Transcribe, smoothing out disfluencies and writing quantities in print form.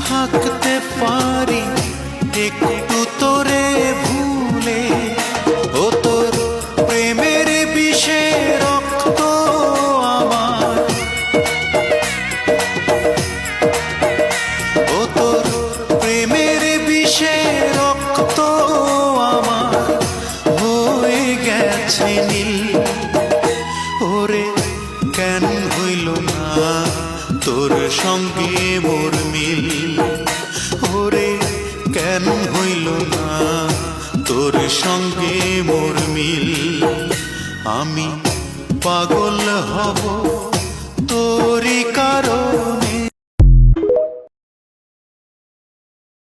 থাকতে পারি একটু তোরে ভুলে। ও তোর প্রেমের বিষে রক্ত আমার, ও তোর প্রেমের বিষে রক্ত আমার হয়ে গেছে নীল। ওরে কেন হইল না তোর সঙ্গে মোর মিল, ওরে কেন হইল না তোর সঙ্গে মোর মিল। আমি পাগল হব তোরই কারণে।